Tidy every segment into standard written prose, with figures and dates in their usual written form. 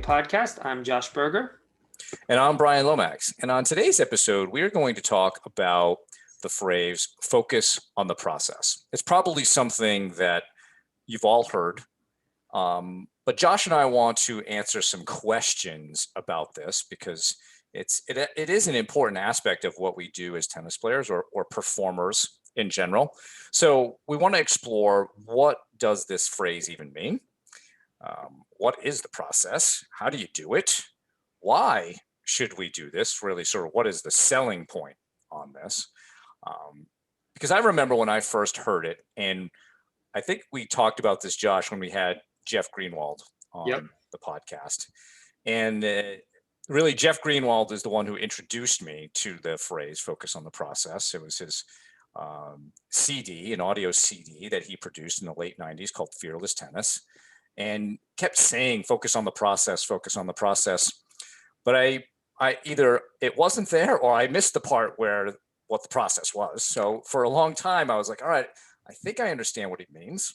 podcast. I'm Josh Berger. And I'm Brian Lomax. And on today's episode, we are going to talk about the phrase focus on the process. It's probably something that you've all heard, but Josh and I want to answer some questions about this because it is an important aspect of what we do as tennis players or performers in general. So we want to explore, what does this phrase even mean? What is the process? How do you do it? Why should we do this? Really, sort of, what is the selling point on this? Because I remember when I first heard it, and I think we talked about this, Josh, when we had Jeff Greenwald on the podcast. And really, Jeff Greenwald is the one who introduced me to the phrase focus on the process. It was his CD, an audio CD that he produced in the late 90s called Fearless Tennis, and kept saying focus on the process, focus on the process. But I either it wasn't there or I missed the part where what the process was. So for a long time, I was like, all right, I think I understand what it means,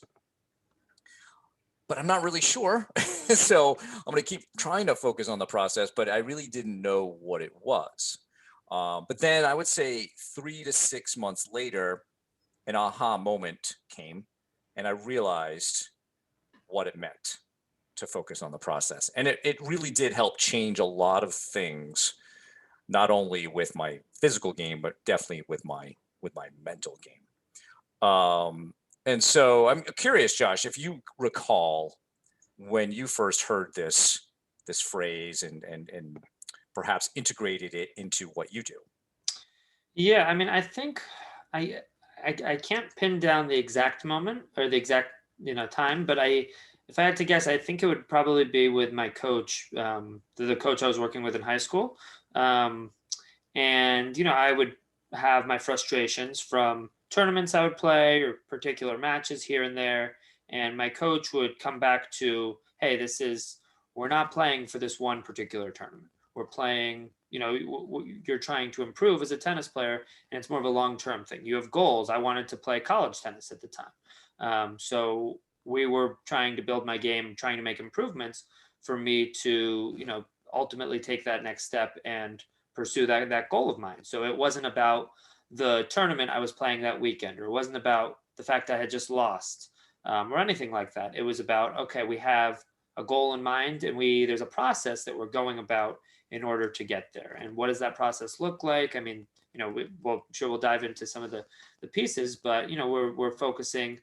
but I'm not really sure. So I'm going to keep trying to focus on the process, but I really didn't know what it was. But then I would say 3 to 6 months later, an aha moment came and I realized what it meant to focus on the process. And it really did help change a lot of things, not only with my physical game, but definitely with my mental game. And so I'm curious, Josh, if you recall when you first heard this phrase and perhaps integrated it into what you do. Yeah, I mean, I think I can't pin down the exact moment or the exact time, but if I had to guess, I think it would probably be with my coach, the coach I was working with in high school. And, I would have my frustrations from tournaments I would play or particular matches here and there. And my coach would come back to, hey, we're not playing for this one particular tournament. We're playing, you're trying to improve as a tennis player, and it's more of a long-term thing. You have goals. I wanted to play college tennis at the time. So we were trying to build my game, trying to make improvements for me to, ultimately take that next step and pursue that goal of mine. So it wasn't about the tournament I was playing that weekend, or it wasn't about the fact I had just lost, or anything like that. It was about, okay, we have a goal in mind and there's a process that we're going about in order to get there. And what does that process look like? I mean, we'll dive into some of the pieces, but, we're focusing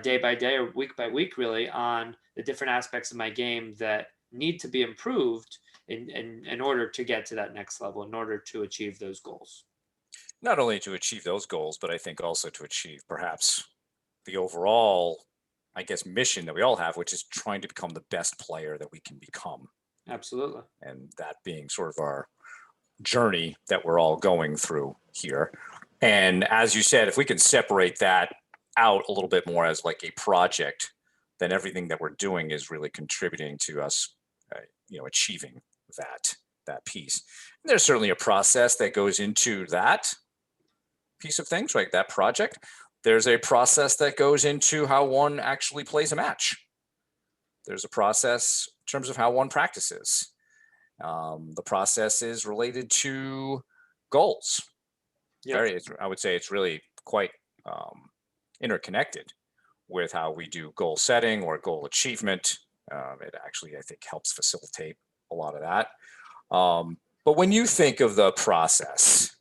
day by day or week by week, really, on the different aspects of my game that need to be improved in order to get to that next level, in order to achieve those goals. Not only to achieve those goals, but I think also to achieve perhaps the overall, I guess, mission that we all have, which is trying to become the best player that we can become. Absolutely. And that being sort of our journey that we're all going through here. And as you said, if we can separate that out a little bit more as like a project, then everything that we're doing is really contributing to us, achieving that piece. And there's certainly a process that goes into that piece of things, right? That project. There's a process that goes into how one actually plays a match. There's a process in terms of how one practices. The process is related to goals. Yep. I would say it's really quite interconnected with how we do goal setting or goal achievement. It actually, I think, helps facilitate a lot of that. But when you think of the process,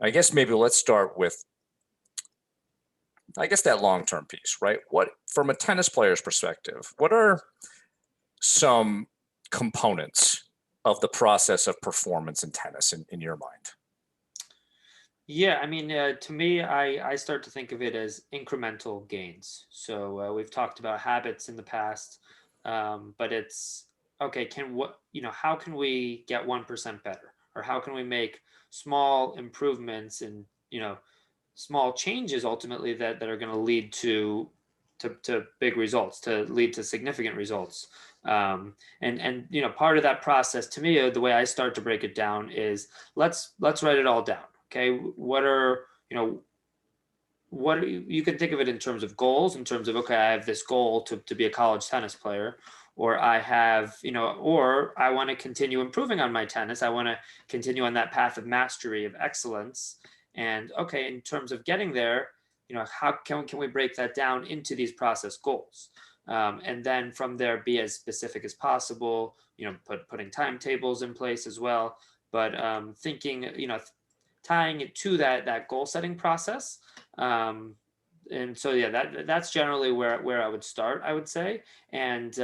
I guess maybe let's start with, that long-term piece, right? What, from a tennis player's perspective, what are some components of the process of performance in tennis in your mind? Yeah, I mean, to me, I start to think of it as incremental gains. So we've talked about habits in the past, but it's okay. How can we get 1% better, or how can we make small improvements and small changes ultimately that are going to lead to big results, to lead to significant results. And part of that process, to me, the way I start to break it down is let's write it all down. Okay, what you can think of it in terms of goals, in terms of, okay, I have this goal to be a college tennis player, or I have, or I want to continue improving on my tennis. I want to continue on that path of mastery, of excellence. And okay, in terms of getting there, how can we break that down into these process goals? And then from there, be as specific as possible, putting timetables in place as well. But thinking, tying it to that goal setting process. And so yeah, that's generally where I would start, I would say. And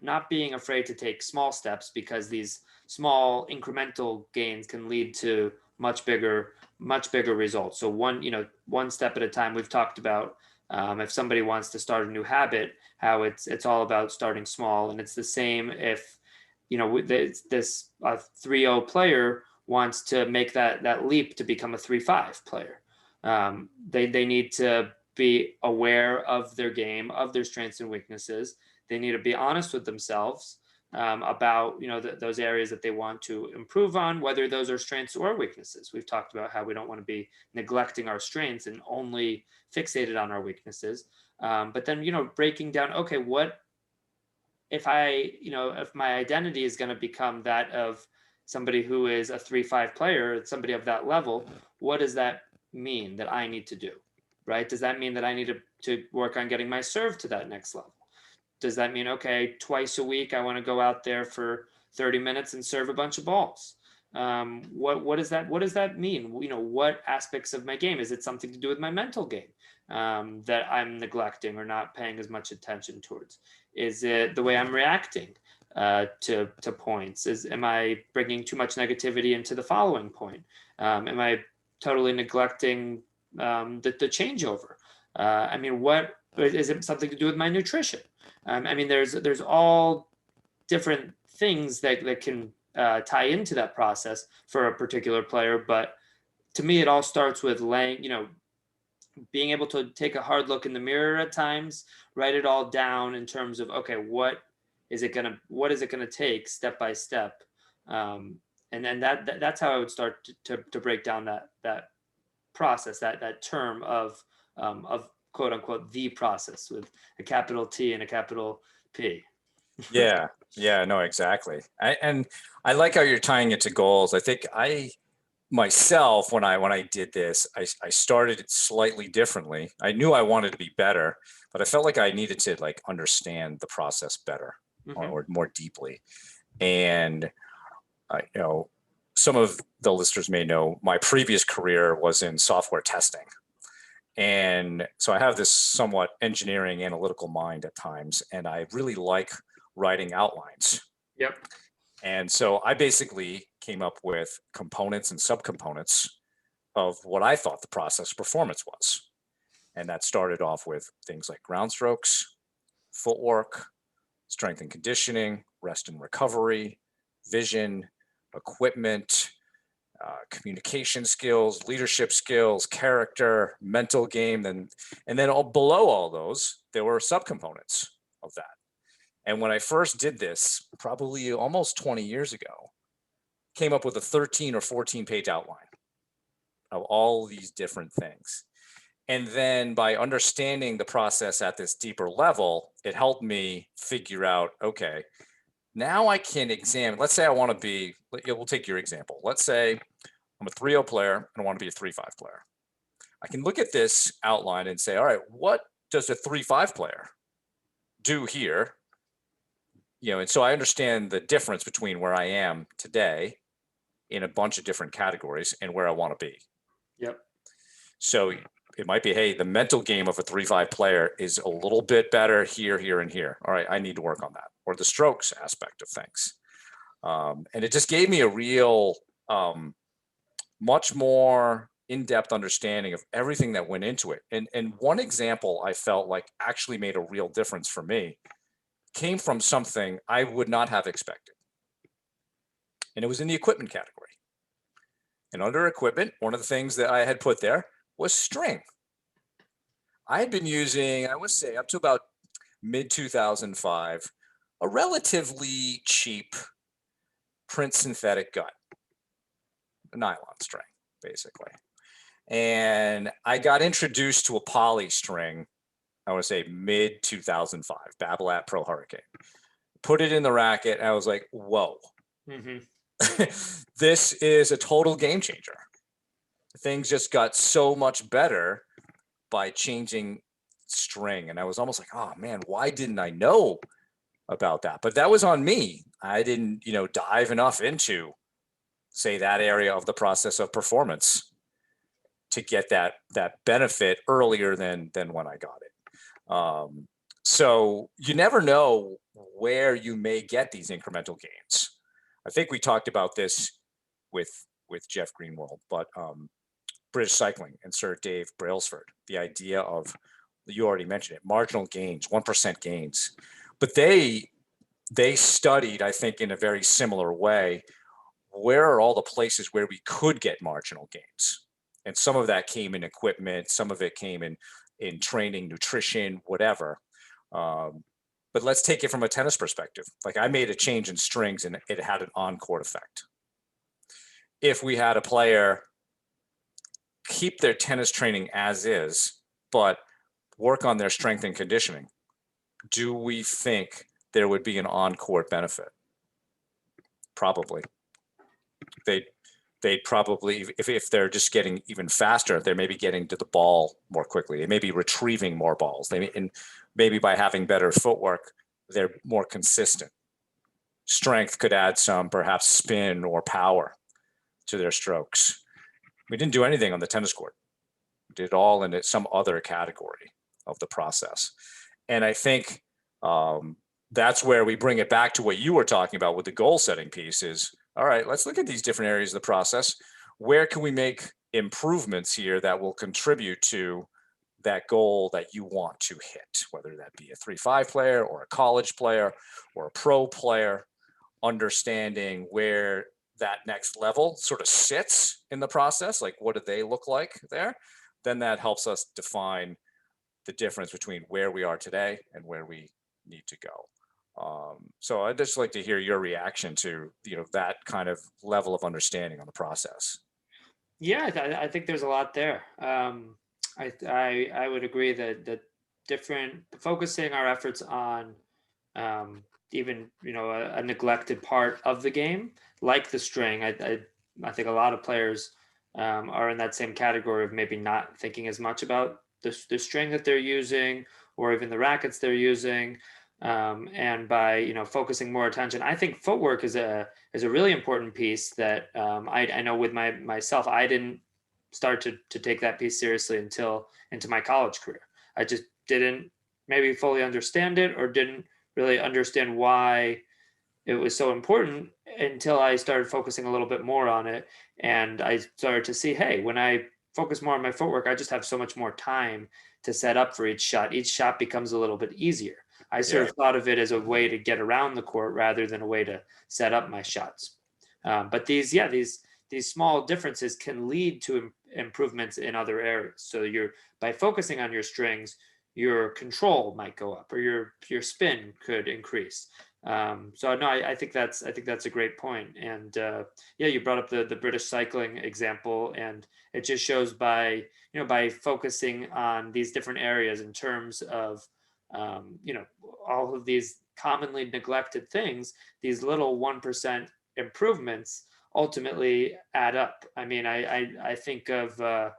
not being afraid to take small steps, because these small incremental gains can lead to much bigger results. So one step at a time. We've talked about, if somebody wants to start a new habit, how it's all about starting small. And it's the same if this 3-0 player wants to make that leap to become a 3-5 player. They need to be aware of their game, of their strengths and weaknesses. They need to be honest with themselves, about those areas that they want to improve on, whether those are strengths or weaknesses. We've talked about how we don't want to be neglecting our strengths and only fixated on our weaknesses. But then breaking down, okay, what if my identity is going to become that of somebody who is a 3-5 player, somebody of that level, what does that mean that I need to do? Right? Does that mean that I need to work on getting my serve to that next level? Does that mean, okay, twice a week I want to go out there for 30 minutes and serve a bunch of balls? What does that mean? What aspects of my game? Is it something to do with my mental game, that I'm neglecting or not paying as much attention towards? Is it the way I'm reacting to points? Am I bringing too much negativity into the following point? Am I totally neglecting the changeover? What is it? Something to do with my nutrition? There's all different things that can tie into that process for a particular player. But to me, it all starts with being able to take a hard look in the mirror at times, write it all down in terms of, okay, what is it gonna take step by step, and then that's how I would start to break down that process, that term of quote unquote the process, with a capital T and a capital P. Yeah, yeah, no, exactly. And I like how you're tying it to goals. I think I myself, when I did this, I started it slightly differently. I knew I wanted to be better, but I felt like I needed to like understand the process better, Mm-hmm. or more deeply. And I, some of the listeners may know my previous career was in software testing. And so I have this somewhat engineering analytical mind at times, and I really like writing outlines. Yep. And so I basically came up with components and subcomponents of what I thought the process performance was. And that started off with things like ground strokes, footwork, strength and conditioning, rest and recovery, vision, equipment, communication skills, leadership skills, character, mental game, and then all below all those, there were subcomponents of that. And when I first did this, probably almost 20 years ago, came up with a 13 or 14 page outline of all these different things. And then by understanding the process at this deeper level, it helped me figure out, okay, now I can examine, let's say I want to be, we'll take your example. Let's say I'm a 3-0 player and I want to be a 3-5 player. I can look at this outline and say, all right, what does a 3-5 player do here? And so I understand the difference between where I am today in a bunch of different categories and where I want to be. Yep. So it might be, hey, the mental game of a 3-5 player is a little bit better here, here, and here. All right, I need to work on that. Or the strokes aspect of things. And it just gave me a real, much more in-depth understanding of everything that went into it. And one example I felt like actually made a real difference for me came from something I would not have expected. And it was in the equipment category. And under equipment, one of the things that I had put there was string. I had been using, I would say, up to about mid 2005, a relatively cheap print synthetic gut, a nylon string, basically. And I got introduced to a poly string, I would say mid 2005, Babolat Pro Hurricane. put it in the racket, and I was like, whoa, Hmm. this is a total game changer. Things just got so much better by changing string. And I was almost like, oh man, why didn't I know about that? But that was on me. I didn't, dive enough into, say, that area of the process of performance to get that benefit earlier than when I got it. So you never know where you may get these incremental gains. I think we talked about this with Jeff Greenwald, but British Cycling and Sir Dave Brailsford, the idea of, you already mentioned it, marginal gains, 1% gains. But they studied, I think, in a very similar way, where are all the places where we could get marginal gains? And some of that came in equipment, some of it came in training, nutrition, whatever. But let's take it from a tennis perspective. Like, I made a change in strings and it had an on-court effect. If we had a player keep their tennis training as is, but work on their strength and conditioning, do we think there would be an on-court benefit? Probably. They'd probably, if they're just getting even faster, they may be getting to the ball more quickly. They may be retrieving more balls. And maybe by having better footwork, they're more consistent. Strength could add some, perhaps, spin or power to their strokes. We didn't do anything on the tennis court. We did it all in some other category of the process. And I think that's where we bring it back to what you were talking about with the goal setting piece is, all right, let's look at these different areas of the process. Where can we make improvements here that will contribute to that goal that you want to hit, whether that be a 3-5 player or a college player or a pro player, understanding where that next level sort of sits in the process, like what do they look like there, then that helps us define the difference between where we are today and where we need to go. So I'd just like to hear your reaction to that kind of level of understanding on the process. Yeah, I think there's a lot there. I would agree that different focusing our efforts on even a neglected part of the game, like the string. I think a lot of players are in that same category of maybe not thinking as much about the string that they're using or even the rackets they're using. And by focusing more attention, I think footwork is a really important piece that I know with myself I didn't start to take that piece seriously until into my college career. I just didn't maybe fully understand it or didn't really understand why it was so important until I started focusing a little bit more on it. And I started to see, hey, when I focus more on my footwork, I just have so much more time to set up for each shot. Each shot becomes a little bit easier. I sort Yeah. of thought of it as a way to get around the court rather than a way to set up my shots. But these small differences can lead to improvements in other areas. So by focusing on your strings, your control might go up or your spin could increase. So no, I think that's a great point. And yeah, you brought up the British cycling example, and it just shows by focusing on these different areas in terms of all of these commonly neglected things, these little 1% improvements ultimately add up. I mean, I think of the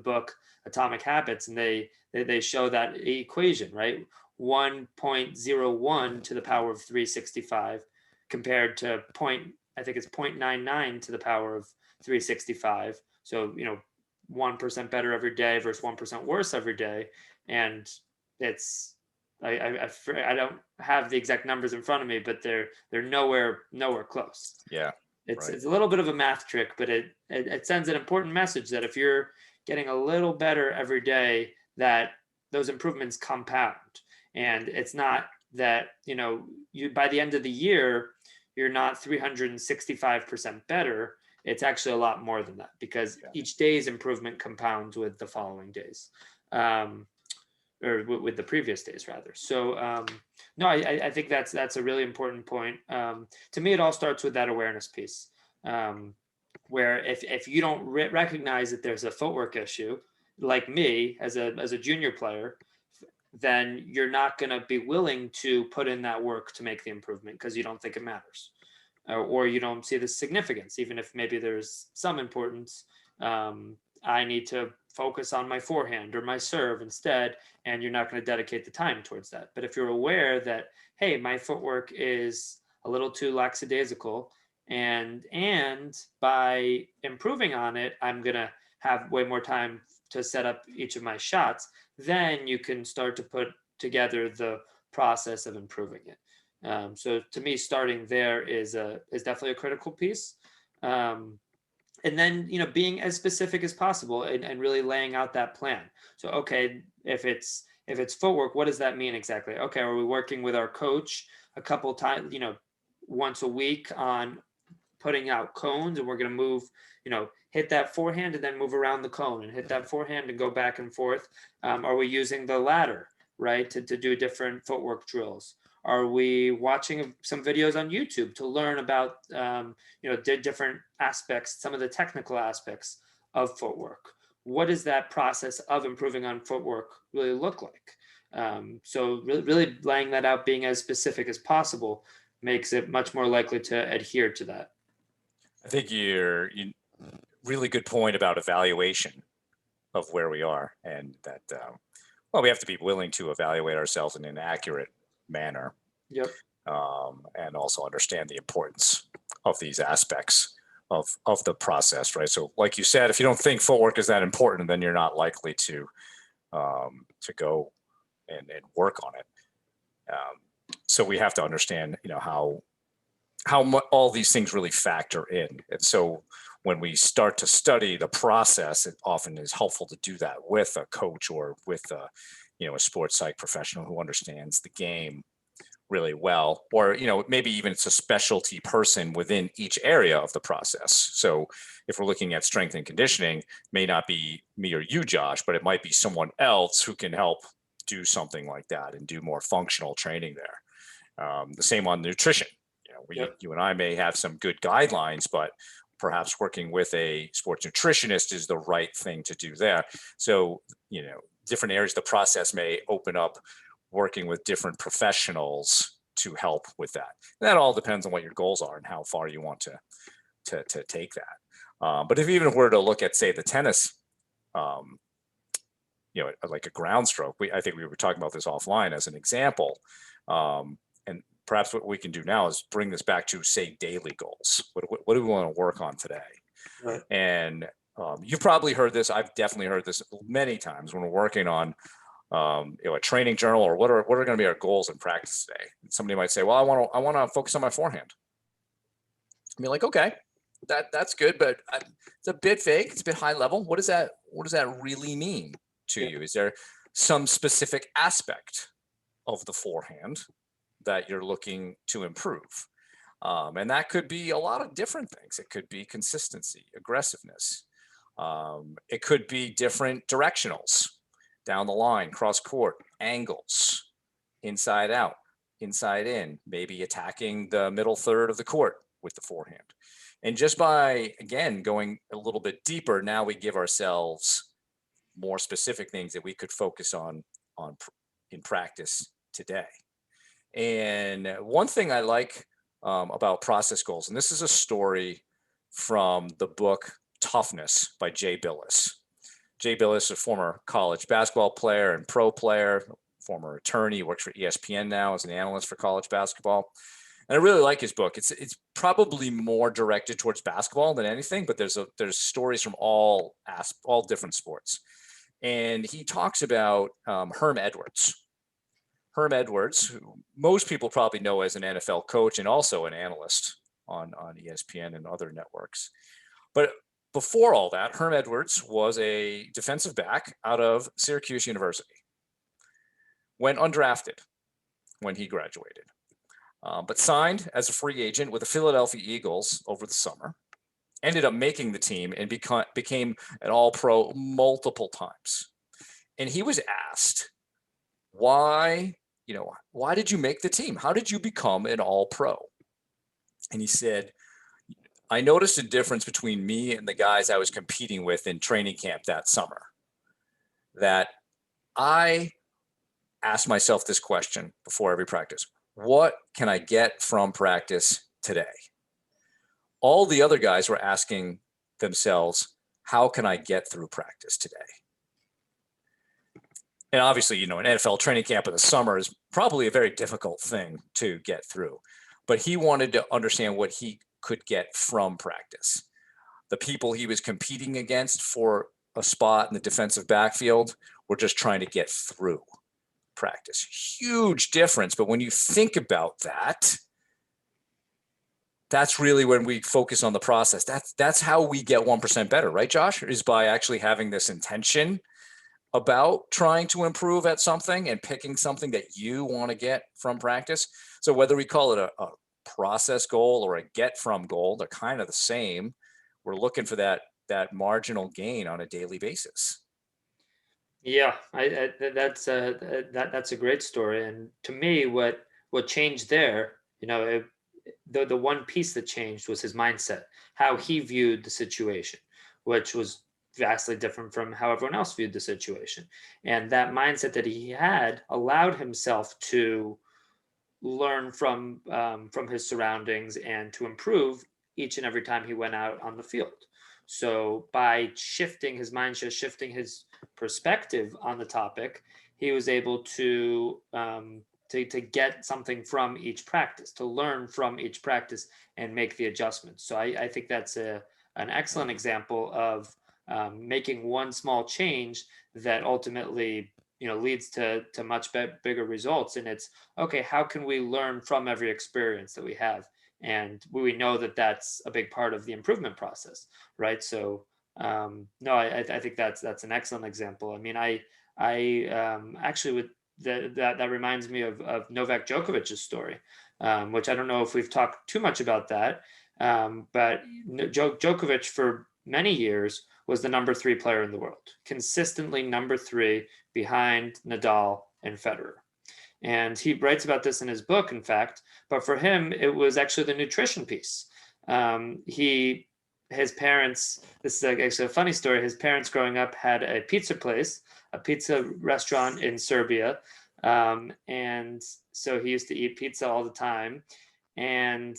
book Atomic Habits, and they show that equation, right? 1.01 to the power of 365 compared to I think it's 0.99 to the power of 365. So 1% better every day versus 1% worse every day, and it's I don't have the exact numbers in front of me, but they're nowhere close. Yeah. It's Right. it's a little bit of a math trick, but it sends an important message that if you're getting a little better every day, that those improvements compound. And it's not that you by the end of the year you're not 365% better. It's actually a lot more than that because Yeah. each day's improvement compounds with the following days. Or with the previous days rather. So no, I think that's a really important point. To me, it all starts with that awareness piece, where if you don't recognize that there's a footwork issue, like me as a junior player, then you're not going to be willing to put in that work to make the improvement because you don't think it matters, or you don't see the significance, even if maybe there's some importance. I need to focus on my forehand or my serve instead, and you're not going to dedicate the time towards that. But if you're aware that, hey, my footwork is a little too lackadaisical, and by improving on it, I'm going to have way more time to set up each of my shots, then you can start to put together the process of improving it. So to me, starting there is definitely a critical piece. And then, being as specific as possible, and really laying out that plan. So, okay, if it's footwork, what does that mean exactly? Okay, are we working with our coach a couple times, once a week on putting out cones, and we're going to move, hit that forehand and then move around the cone and hit that forehand and go back and forth? Are we using the ladder, right, to do different footwork drills? Are we watching some videos on YouTube to learn about, different aspects, some of the technical aspects of footwork? What does that process of improving on footwork really look like? So really laying that out, being as specific as possible, makes it much more likely to adhere to that. I think you really good point about evaluation of where we are, and that well, we have to be willing to evaluate ourselves in an accurate manner, Yep. and also understand the importance of these aspects of the process, right? So, like you said, if you don't think footwork is that important, then you're not likely to go and work on it. So we have to understand, how all these things really factor in. And so when we start to study the process, it often is helpful to do that with a coach or with a sports psych professional who understands the game really well, or maybe even it's a specialty person within each area of the process. So if we're looking at strength and conditioning, may not be me or you, Josh, but it might be someone else who can help do something like that and do more functional training there. The same on nutrition. Yep. You and I may have some good guidelines, but perhaps working with a sports nutritionist is the right thing to do there. So, different areas of the process may open up working with different professionals to help with that. And that all depends on what your goals are and how far you want to take that. But if even were to look at, say, the tennis, like a ground stroke, I think we were talking about this offline as an example. And perhaps what we can do now is bring this back to, say, daily goals. What do we want to work on today? Right. And you've probably heard this. I've definitely heard this many times when we're working on a training journal, or what are going to be our goals in practice today. Somebody might say, well, I want to focus on my forehand. I mean, like, okay, that's good, but it's a bit vague. It's a bit high level. What does that really mean to you? Is there some specific aspect of the forehand that you're looking to improve? And that could be a lot of different things. It could be consistency, aggressiveness. It could be different directionals down the line, cross court, angles, inside out, inside in, maybe attacking the middle third of the court with the forehand. And just by, again, going a little bit deeper, now we give ourselves more specific things that we could focus on in practice today. And one thing I like about process goals, and this is a story from the book Toughness by Jay Billis. Jay Billis, a former college basketball player and pro player, former attorney, works for ESPN now as an analyst for college basketball. And I really like his book. It's probably more directed towards basketball than anything, but there's stories from all different sports. And he talks about Herm Edwards. Herm Edwards, who most people probably know as an NFL coach and also an analyst on ESPN and other networks. But before all that, Herm Edwards was a defensive back out of Syracuse University. Went undrafted when he graduated, but signed as a free agent with the Philadelphia Eagles over the summer. Ended up making the team and became an All-Pro multiple times. And he was asked, why did you make the team? How did you become an All-Pro? And he said, I noticed a difference between me and the guys I was competing with in training camp that summer. That I ask myself this question before every practice. What can I get from practice today? All the other guys were asking themselves, how can I get through practice today? And obviously, an NFL training camp in the summer is probably a very difficult thing to get through. But he wanted to understand what he could get from practice. The people he was competing against for a spot in the defensive backfield were just trying to get through practice. Huge difference. But when you think about that, that's really when we focus on the process. That's how we get 1% better, right, Josh? Is by actually having this intention about trying to improve at something and picking something that you want to get from practice. So whether we call it a process goal or a get from goal, they're kind of the same. We're looking for that marginal gain on a daily basis. Yeah, that's a great story. And to me, what changed there, the one piece that changed was his mindset, how he viewed the situation, which was vastly different from how everyone else viewed the situation. And that mindset that he had allowed himself to learn from his surroundings and to improve each and every time he went out on the field. So by shifting his mindset, shifting his perspective on the topic, he was able to get something from each practice, to learn from each practice and make the adjustments. So I think that's an excellent example of making one small change that ultimately leads to much bigger results. And it's okay, how can we learn from every experience that we have? And we know that that's a big part of the improvement process, right? So no, I think that's an excellent example. I mean, I actually would that reminds me of Novak Djokovic's story, which I don't know if we've talked too much about that, but Djokovic for many years was the number 3 player in the world, consistently number 3 behind Nadal and Federer. And he writes about this in his book, in fact. But for him, it was actually the nutrition piece. His parents, this is actually a funny story. His parents growing up had a pizza place, a pizza restaurant in Serbia. And so he used to eat pizza all the time. And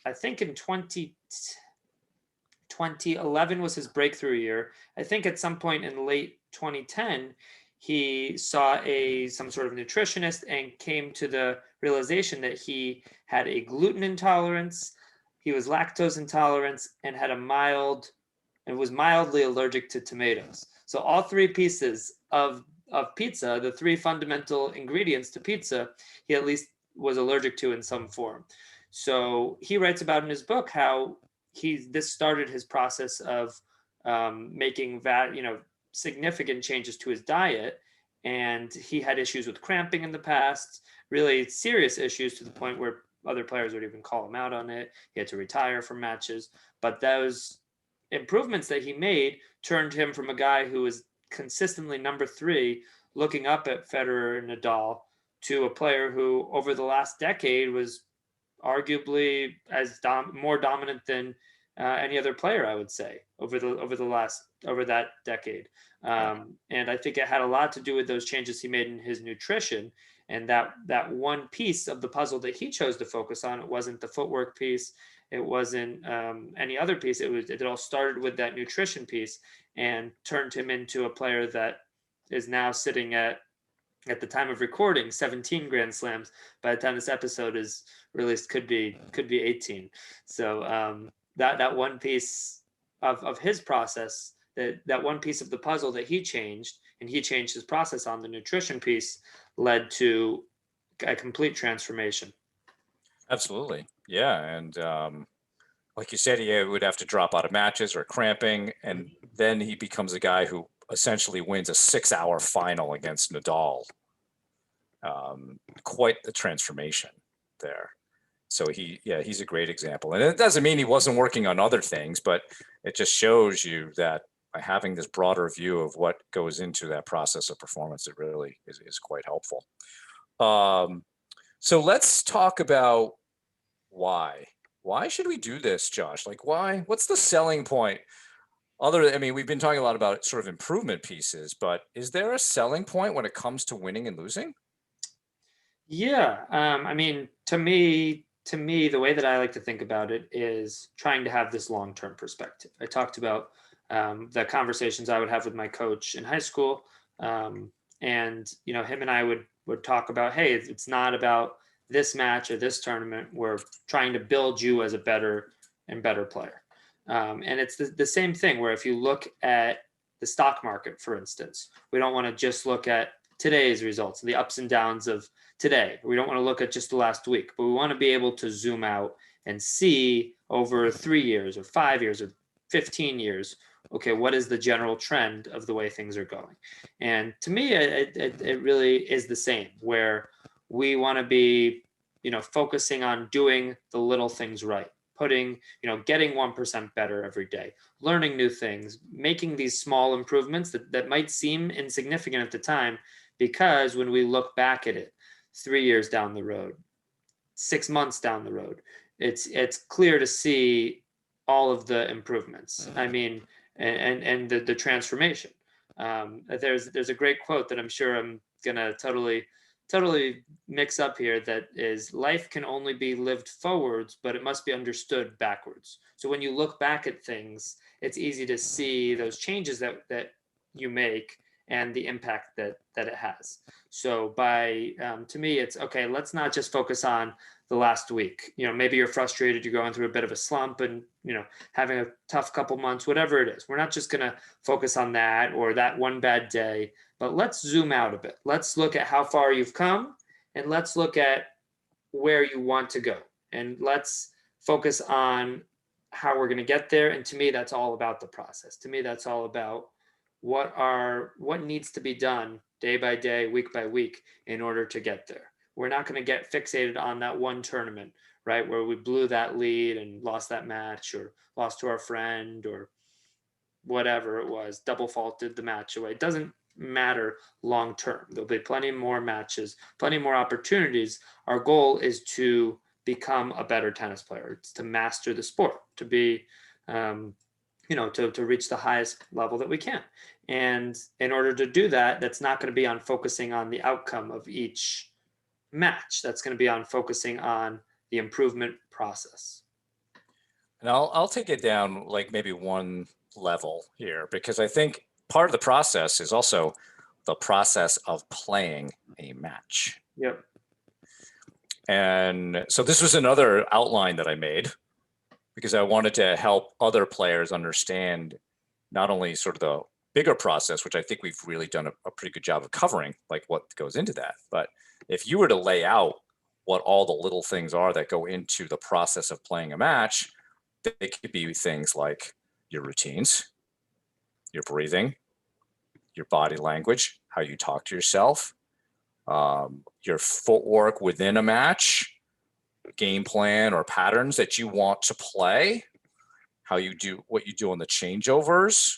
I think in 2011 was his breakthrough year. I think at some point in late 2010, he saw some sort of nutritionist and came to the realization that he had a gluten intolerance, he was lactose intolerant, and was mildly allergic to tomatoes. So all 3 pieces of pizza, the 3 fundamental ingredients to pizza, he at least was allergic to in some form. So he writes about in his book how this started his process of making significant changes to his diet. And he had issues with cramping in the past, really serious issues, to the point where other players would even call him out on it. He had to retire from matches. But those improvements that he made turned him from a guy who was consistently number 3, looking up at Federer and Nadal, to a player who over the last decade was arguably more dominant than any other player, I would say, over that decade. And I think it had a lot to do with those changes he made in his nutrition, and that one piece of the puzzle that he chose to focus on. It wasn't the footwork piece, it wasn't any other piece. It all started with that nutrition piece and turned him into a player that is now sitting at the time of recording 17 grand slams. By the time this episode is released, could be 18. So that one piece of his process, that one piece of the puzzle that he changed, and he changed his process on the nutrition piece, led to a complete transformation. Absolutely. Yeah. And like you said, he would have to drop out of matches or cramping. And then he becomes a guy who essentially wins a 6-hour final against Nadal. Quite the transformation there. So he's a great example. And it doesn't mean he wasn't working on other things, but it just shows you that by having this broader view of what goes into that process of performance, it really is quite helpful. So let's talk about why. Why should we do this, Josh? Like, why? What's the selling point? We've been talking a lot about sort of improvement pieces, but is there a selling point when it comes to winning and losing? Yeah, I mean, to me, the way that I like to think about it is trying to have this long-term perspective. I talked about the conversations I would have with my coach in high school, and him and I would talk about, hey, it's not about this match or this tournament. We're trying to build you as a better and better player, and it's the same thing. Where if you look at the stock market, for instance, we don't want to just look at today's results, the ups and downs of today. We don't want to look at just the last week, but we want to be able to zoom out and see over 3 years or 5 years or 15 years, okay, what is the general trend of the way things are going? And to me, it really is the same, where we want to be, focusing on doing the little things right, putting, getting 1% better every day, learning new things, making these small improvements that might seem insignificant at the time, because when we look back at it 3 years down the road, 6 months down the road, it's clear to see all of the improvements. I mean, and the transformation. There's a great quote that I'm sure I'm gonna totally mix up here, that is, life can only be lived forwards, but it must be understood backwards. So when you look back at things, it's easy to see those changes that you make and the impact that it has. So by to me, it's okay. Let's not just focus on the last week. Maybe you're frustrated, you're going through a bit of a slump, and having a tough couple months, whatever it is. We're not just gonna focus on that or that one bad day, but let's zoom out a bit. Let's look at how far you've come, and let's look at where you want to go, and let's focus on how we're going to get there. And to me, that's all about the process. To me, that's all about what needs to be done day by day, week by week, in order to get there. We're not going to get fixated on that one tournament, right, where we blew that lead and lost that match, or lost to our friend, or whatever it was, double faulted the match away. It doesn't matter long term. There'll be plenty more matches, plenty more opportunities. Our goal is to become a better tennis player. It's to master the sport, to be, to reach the highest level that we can. And in order to do that, that's not going to be on focusing on the outcome of each match. That's going to be on focusing on the improvement process. And I'll take it down like maybe one level here, because I think part of the process is also the process of playing a match. Yep. And so this was another outline that I made because I wanted to help other players understand not only sort of the bigger process, which I think we've really done a pretty good job of covering, like what goes into that. But if you were to lay out what all the little things are that go into the process of playing a match, they could be things like your routines, your breathing, your body language, how you talk to yourself, your footwork within a match, game plan or patterns that you want to play, how you do what you do on the changeovers,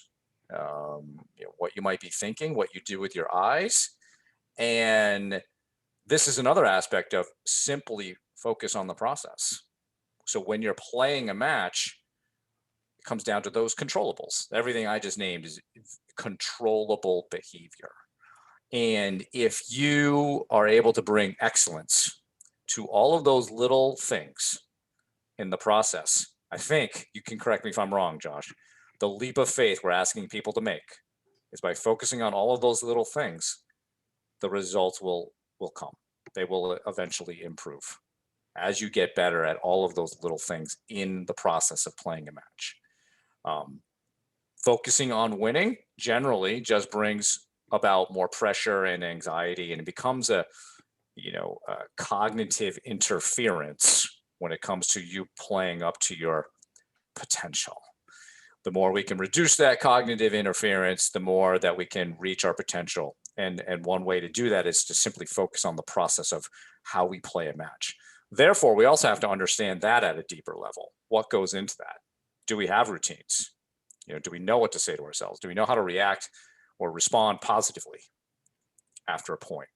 what you might be thinking, what you do with your eyes. And this is another aspect of simply focus on the process. So when you're playing a match, it comes down to those controllables. Everything I just named is controllable behavior. And if you are able to bring excellence to all of those little things in the process, I think you can correct me if I'm wrong, Josh. The leap of faith we're asking people to make is by focusing on all of those little things, the results will come. They will eventually improve as you get better at all of those little things in the process of playing a match. Focusing on winning generally just brings about more pressure and anxiety, and it becomes a cognitive interference when it comes to you playing up to your potential. The more we can reduce that cognitive interference, the more that we can reach our potential. And one way to do that is to simply focus on the process of how we play a match. Therefore, we also have to understand that at a deeper level. What goes into that? Do we have routines? Do we know what to say to ourselves? Do we know how to react or respond positively after a point?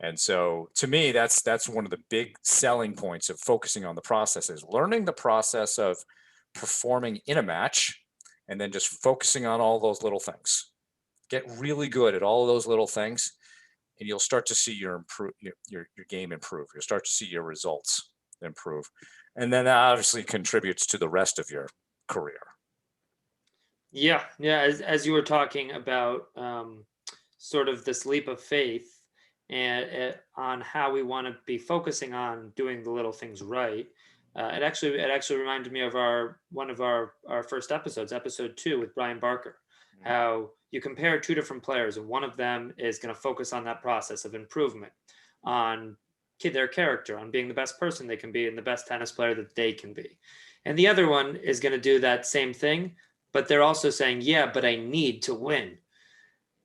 And so to me, that's one of the big selling points of focusing on the process, is learning the process of performing in a match and then just focusing on all those little things. Get really good at all of those little things, and you'll start to see your game improve. You'll start to see your results improve, and then that obviously contributes to the rest of your career. Yeah, yeah. As you were talking about sort of this leap of faith and on how we want to be focusing on doing the little things right. It actually reminded me of our one of our first episodes, episode 2 with Brian Barker, Mhm. how you compare two different players, and one of them is going to focus on that process of improvement, on their character, on being the best person they can be and the best tennis player that they can be, and the other one is going to do that same thing, but they're also saying, yeah, but I need to win.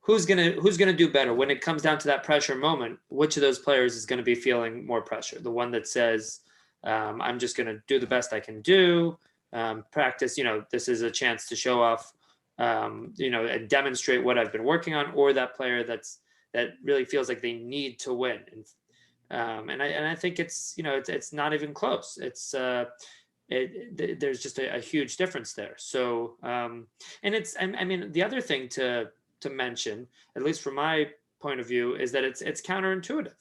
Who's gonna do better when it comes down to that pressure moment? Which of those players is going to be feeling more pressure? The one that says, I'm just going to do the best I can do, practice, this is a chance to show off, and demonstrate what I've been working on, or that player that really feels like they need to win. And I think it's not even close. There's just a huge difference there. So, and I mean, the other thing to mention, at least from my point of view, is that it's counterintuitive.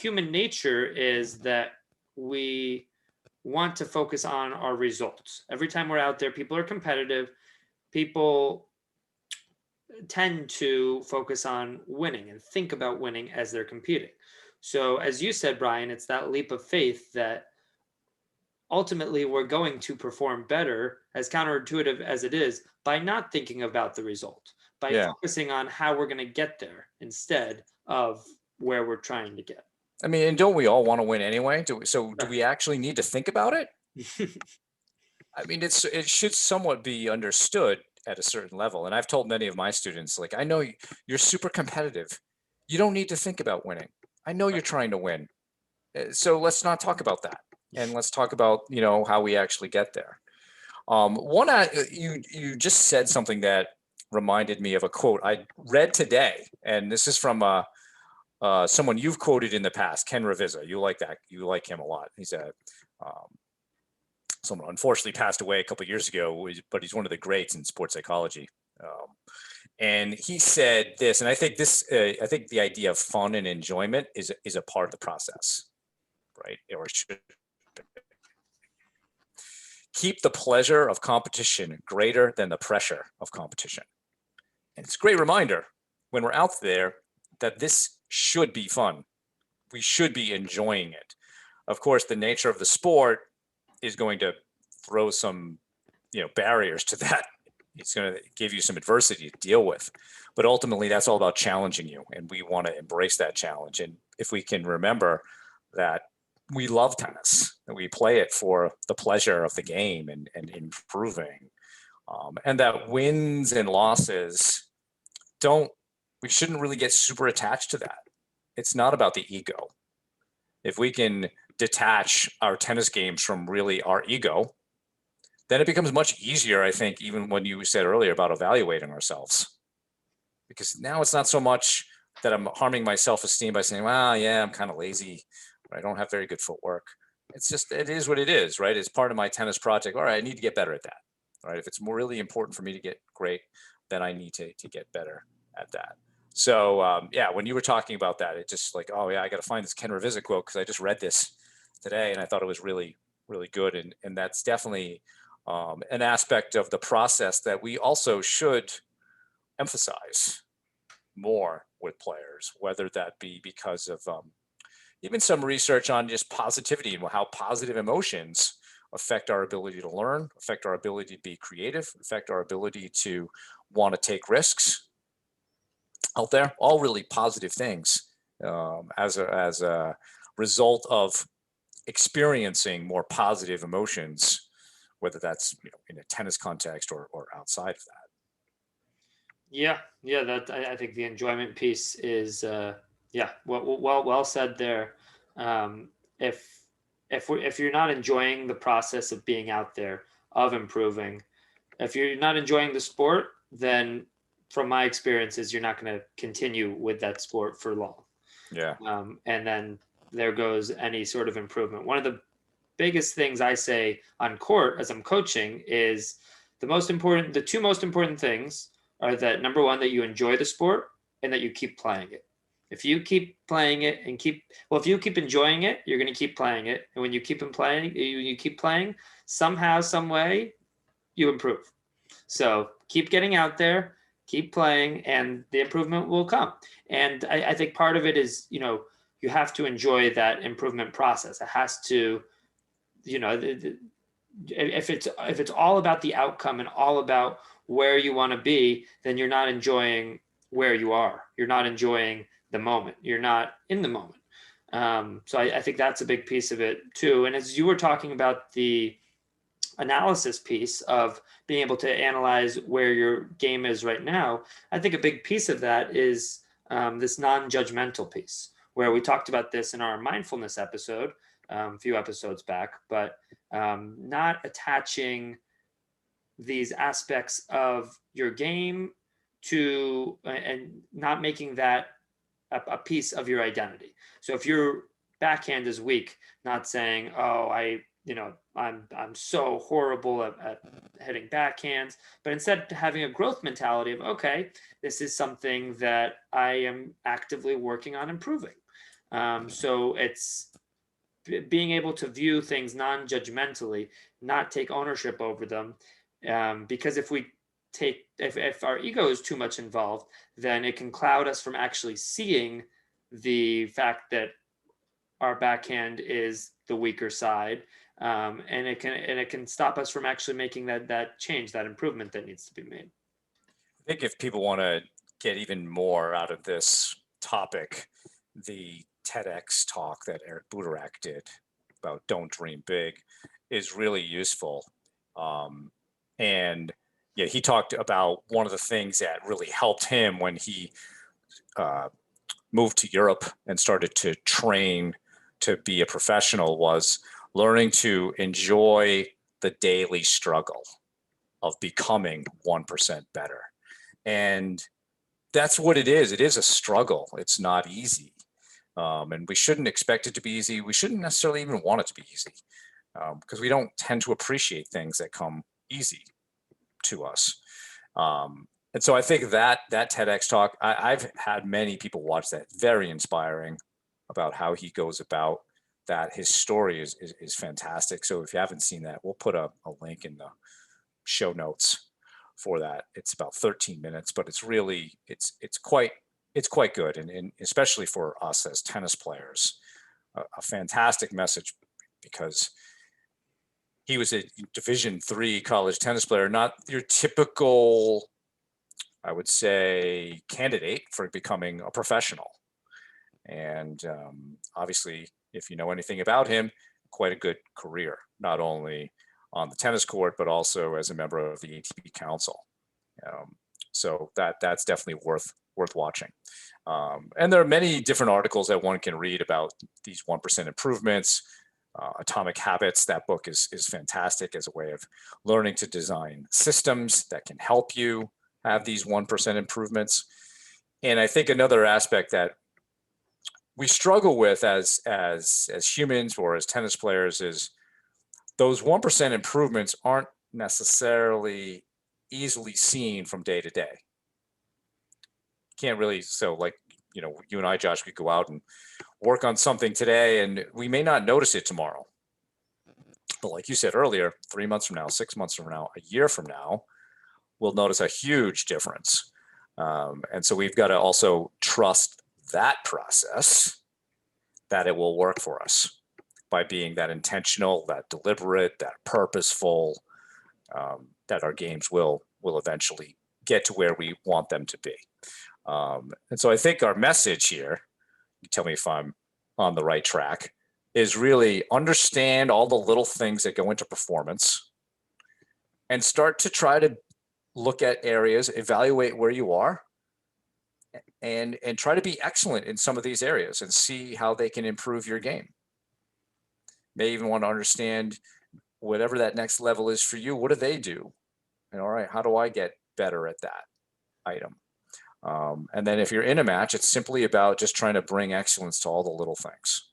Human nature is that we want to focus on our results. Every time we're out there, people are competitive. People tend to focus on winning and think about winning as they're competing. So, as you said, Brian, it's that leap of faith that ultimately we're going to perform better, as counterintuitive as it is, by not thinking about the result, by Yeah. focusing on how we're going to get there instead of where we're trying to get. I mean, and don't we all want to win anyway? Do Right. we actually need to think about it? I mean, it should somewhat be understood at a certain level. And I've told many of my students, like, I know you're super competitive. You don't need to think about winning. I know you're trying to win. So let's not talk about that. And let's talk about, how we actually get there. You just said something that reminded me of a quote I read today, and this is from someone you've quoted in the past, Ken Ravizza. You like that? You like him a lot. He's um, someone unfortunately passed away a couple of years ago, but he's one of the greats in sports psychology. Um, and he said this, and I think I think the idea of fun and enjoyment is a part of the process, right? Or should keep the pleasure of competition greater than the pressure of competition. And it's a great reminder when we're out there that this should be fun. We should be enjoying it. Of course, the nature of the sport is going to throw some, barriers to that. It's going to give you some adversity to deal with. But ultimately, that's all about challenging you. And we want to embrace that challenge. And if we can remember that we love tennis, that we play it for the pleasure of the game and improving, and that wins and losses we shouldn't really get super attached to that. It's not about the ego. If we can detach our tennis games from really our ego, then it becomes much easier, I think, even when you said earlier about evaluating ourselves. Because now it's not so much that I'm harming my self-esteem by saying, well, yeah, I'm kind of lazy, or I don't have very good footwork. It's just, it is what it is, right? It's part of my tennis project. All right, I need to get better at that. All right, if it's more really important for me to get great, then I need to get better at that. So yeah, when you were talking about that, it just like, oh yeah, I got to find this Ken Revisit quote because I just read this today and I thought it was really, really good. And that's definitely an aspect of the process that we also should emphasize more with players, whether that be because of even some research on just positivity and how positive emotions affect our ability to learn, affect our ability to be creative, affect our ability to want to take risks out there. All really positive things as a result of experiencing more positive emotions, whether that's in a tennis context or outside of that. Yeah, yeah. That I think the enjoyment piece is, yeah, well said there. Um, if if you're not enjoying the process of being out there, of improving, if you're not enjoying the sport, then from my experiences, you're not going to continue with that sport for long. Yeah. And then there goes any sort of improvement. One of the biggest things I say on court as I'm coaching is the two most important things are that number one, that you enjoy the sport and that you keep playing it. If you keep playing it and if you keep enjoying it, you're going to keep playing it. And when you keep you keep playing, somehow, some way, you improve. So keep getting out there, keep playing, and the improvement will come. And I think part of it is, you have to enjoy that improvement process. It has to, you know, if it's all about the outcome and all about where you want to be, then you're not enjoying where you are. You're not enjoying the moment. You're not in the moment. So I think that's a big piece of it too. And as you were talking about the analysis piece of being able to analyze where your game is right now, I think a big piece of that is this non-judgmental piece, where we talked about this in our mindfulness episode a few episodes back, but not attaching these aspects of your game to and not making that a piece of your identity. So if your backhand is weak, not saying, "Oh, I'm so horrible at hitting backhands," but instead having a growth mentality of, "Okay, this is something that I am actively working on improving." So it's being able to view things non-judgmentally, not take ownership over them, because if our ego is too much involved, then it can cloud us from actually seeing the fact that our backhand is the weaker side, and it can stop us from actually making that change, that improvement that needs to be made. I think if people want to get even more out of this topic, the TEDx talk that Eric Buderak did about "Don't Dream Big" is really useful. Um, and yeah, he talked about one of the things that really helped him when he uh, moved to Europe and started to train to be a professional was learning to enjoy the daily struggle of becoming 1% better. And that's what it is. It is a struggle. It's not easy. And we shouldn't expect it to be easy. We shouldn't necessarily even want it to be easy, because we don't tend to appreciate things that come easy to us. And so I think that TEDx talk, I've had many people watch that. Very inspiring about how he goes about that. His story is fantastic. So if you haven't seen that, we'll put a link in the show notes for that. It's about 13 minutes, but it's quite good, and especially for us as tennis players, a fantastic message, because he was a Division III college tennis player, not your typical, I would say, candidate for becoming a professional. And obviously, if you know anything about him, quite a good career, not only on the tennis court, but also as a member of the ATP Council. Um, so that's definitely worth watching. And there are many different articles that one can read about these 1% improvements. Atomic Habits, that book is fantastic as a way of learning to design systems that can help you have these 1% improvements. And I think another aspect that we struggle with as humans or as tennis players is those 1% improvements aren't necessarily easily seen from day to day. Can't really, so like, you and I, Josh, we go out and work on something today and we may not notice it tomorrow. But like you said earlier, 3 months from now, 6 months from now, a year from now, we'll notice a huge difference. And so we've got to also trust that process, that it will work for us by being that intentional, that deliberate, that purposeful, that our games will eventually get to where we want them to be. And so I think our message here, you tell me if I'm on the right track, is really understand all the little things that go into performance and start to try to look at areas, evaluate where you are, and try to be excellent in some of these areas and see how they can improve your game. May even want to understand whatever that next level is for you. What do they do? And all right, how do I get better at that item? And then if you're in a match, it's simply about just trying to bring excellence to all the little things.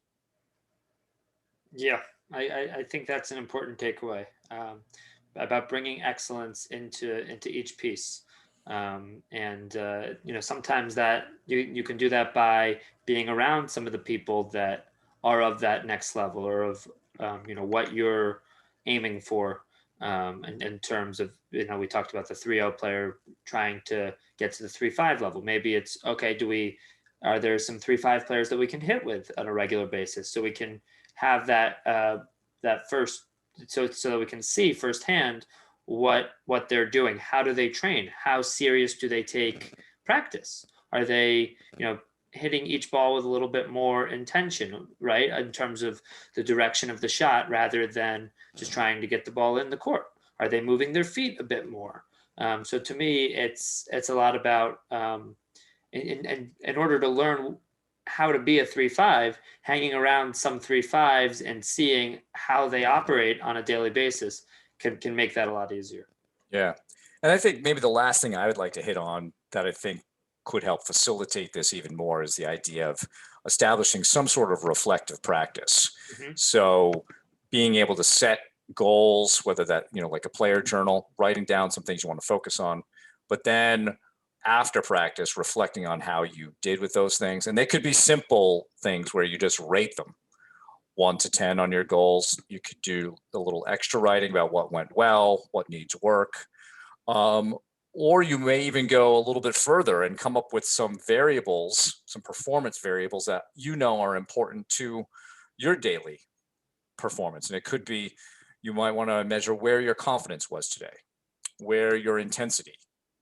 Yeah, I think that's an important takeaway, about bringing excellence into each piece. And sometimes that you can do that by being around some of the people that are of that next level, or of what you're aiming for. In terms of, we talked about the 3-0 player trying to get to the 3-5 level. Maybe it's okay. Are there some 3-5 players that we can hit with on a regular basis, so we can have that first, so that we can see firsthand what they're doing. How do they train? How serious do they take practice? Are they hitting each ball with a little bit more intention, right, in terms of the direction of the shot, rather than just trying to get the ball in the court? Are they moving their feet a bit more? So to me, it's a lot about, in order to learn how to be a 3-5, hanging around some 3-5s and seeing how they operate on a daily basis can make that a lot easier. Yeah. And I think maybe the last thing I would like to hit on that I think could help facilitate this even more is the idea of establishing some sort of reflective practice. Mm-hmm. So being able to set goals, whether that, like a player journal, writing down some things you want to focus on, but then after practice, reflecting on how you did with those things. And they could be simple things where you just rate them 1 to 10 on your goals. You could do a little extra writing about what went well, what needs work. Um, or you may even go a little bit further and come up with some variables, some performance variables that are important to your daily performance. And it could be you might want to measure where your confidence was today, where your intensity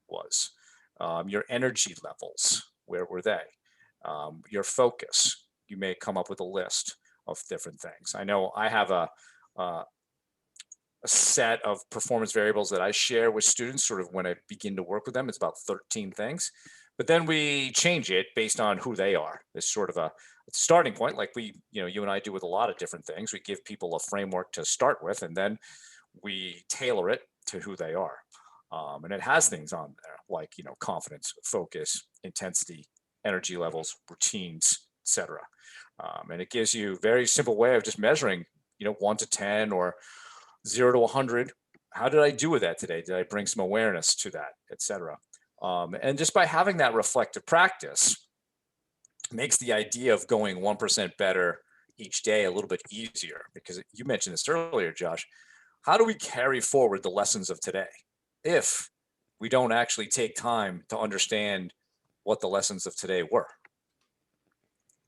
was, your energy levels, where were they, your focus. You may come up with a list of different things. I know I have a set of performance variables that I share with students sort of when I begin to work with them. It's about 13 things, but then we change it based on who they are. It's sort of a starting point, like you and I do with a lot of different things. We give people a framework to start with, and then we tailor it to who they are. And it has things on there like, confidence, focus, intensity, energy levels, routines, etc. And it gives you a very simple way of just measuring, 1 to 10 or 0 to 100. How did I do with that today? Did I bring some awareness to that, etc.? And just by having that reflective practice makes the idea of going 1% better each day a little bit easier, because you mentioned this earlier, Josh. How do we carry forward the lessons of today if we don't actually take time to understand what the lessons of today were?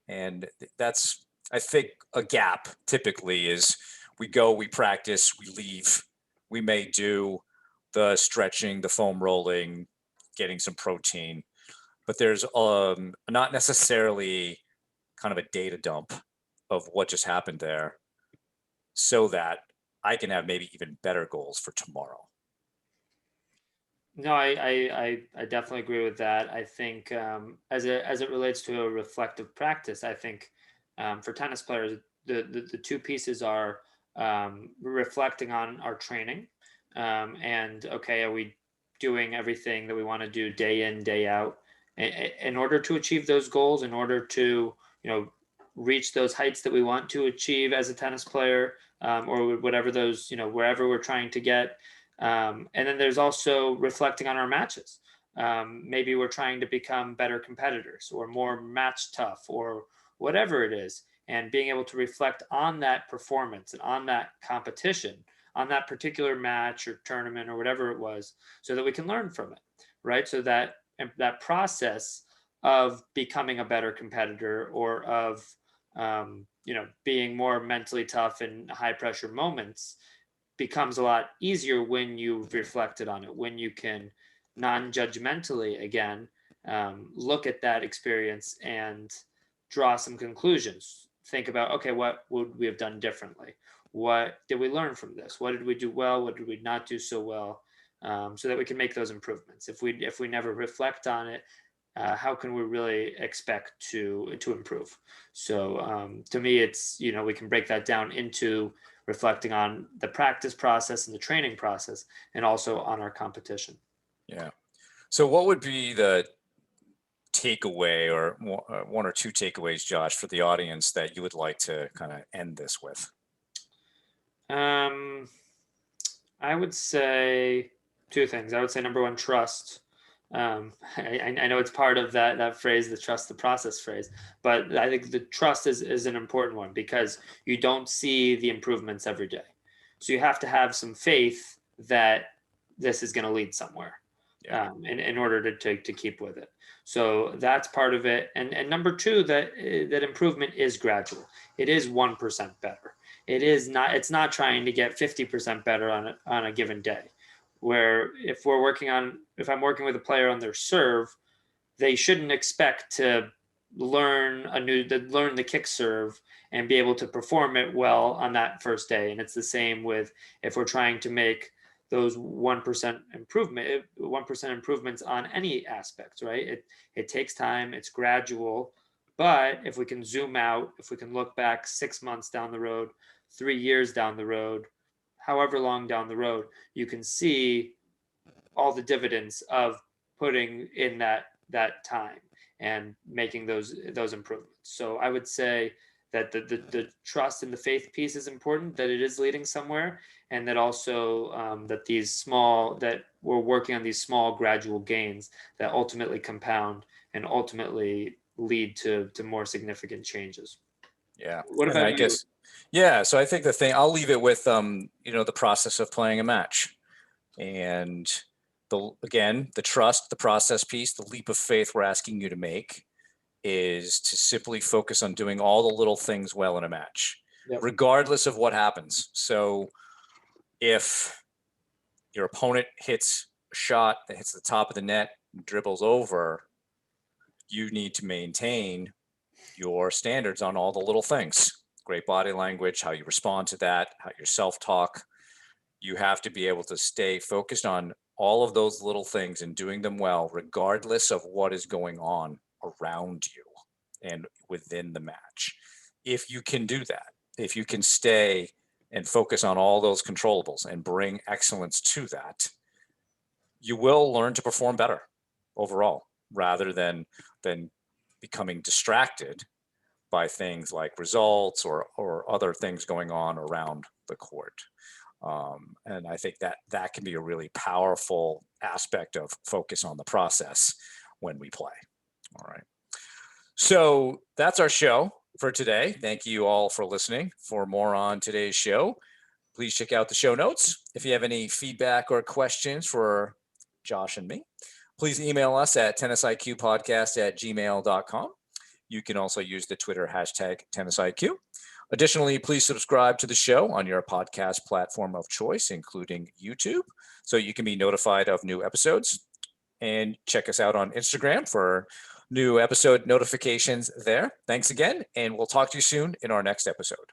And that's, I think, a gap typically is we go, we practice, we leave. We may do the stretching, the foam rolling, getting some protein, but there's not necessarily kind of a data dump of what just happened there, so that I can have maybe even better goals for tomorrow. No, I definitely agree with that. I think, as it relates to a reflective practice, I think, for tennis players, the two pieces are, reflecting on our training, and okay, are we doing everything that we want to do day in, day out, in order to achieve those goals, in order to reach those heights that we want to achieve as a tennis player, or whatever those, wherever we're trying to get. And then there's also reflecting on our matches. Maybe we're trying to become better competitors, or more match tough, or whatever it is, and being able to reflect on that performance and on that competition, on that particular match or tournament or whatever it was, so that we can learn from it, right? So that process of becoming a better competitor, or of being more mentally tough in high pressure moments, becomes a lot easier when you've reflected on it, when you can non-judgmentally, again, look at that experience and draw some conclusions. Think about, okay, what would we have done differently? What did we learn from this? What did we do well? What did we not do so well? So that we can make those improvements. If we never reflect on it, how can we really expect to improve? So, to me, it's, we can break that down into reflecting on the practice process and the training process, and also on our competition. Yeah. So what would be the takeaway, or one or two takeaways, Josh, for the audience that you would like to kind of end this with? I would say two things. I would say, number one, trust. I know it's part of that phrase, the trust the process phrase, but I think the trust is an important one because you don't see the improvements every day. So you have to have some faith that this is going to lead somewhere, Yeah. in order to keep with it. So that's part of it. And number two, that improvement is gradual. It is 1% better. It's not trying to get 50% better on a given day. Where if I'm working with a player on their serve, they shouldn't expect to learn the kick serve and be able to perform it well on that first day. And it's the same with if we're trying to make those 1% improvements on any aspects, right? It takes time, it's gradual, but if we can zoom out, if we can look back 6 months down the road, 3 years down the road, however long down the road, you can see all the dividends of putting in that time and making those improvements. So I would say that the trust and the faith piece is important, that it is leading somewhere, and that also that we're working on these small gradual gains that ultimately compound and ultimately lead to more significant changes. Yeah. What And I about you? guess, yeah. So I think I'll leave it with, the process of playing a match, and the trust, the process piece, the leap of faith we're asking you to make is to simply focus on doing all the little things well in a match, Yep. regardless of what happens. So if your opponent hits a shot that hits the top of the net, dribbles over, you need to maintain your standards on all the little things. Great body language, how you respond to that, how your self-talk. You have to be able to stay focused on all of those little things and doing them well, regardless of what is going on around you and within the match. If you can do that, if you can stay and focus on all those controllables and bring excellence to that, you will learn to perform better overall, rather than becoming distracted by things like results or other things going on around the court. And I think that can be a really powerful aspect of focus on the process when we play. All right. So that's our show for today. Thank you all for listening. For more on today's show, please check out the show notes. If you have any feedback or questions for Josh and me, please email us at tennisiqpodcast@gmail.com. You can also use the Twitter hashtag tennisiq. Additionally, please subscribe to the show on your podcast platform of choice, including YouTube, so you can be notified of new episodes. And check us out on Instagram for new episode notifications there. Thanks again, and we'll talk to you soon in our next episode.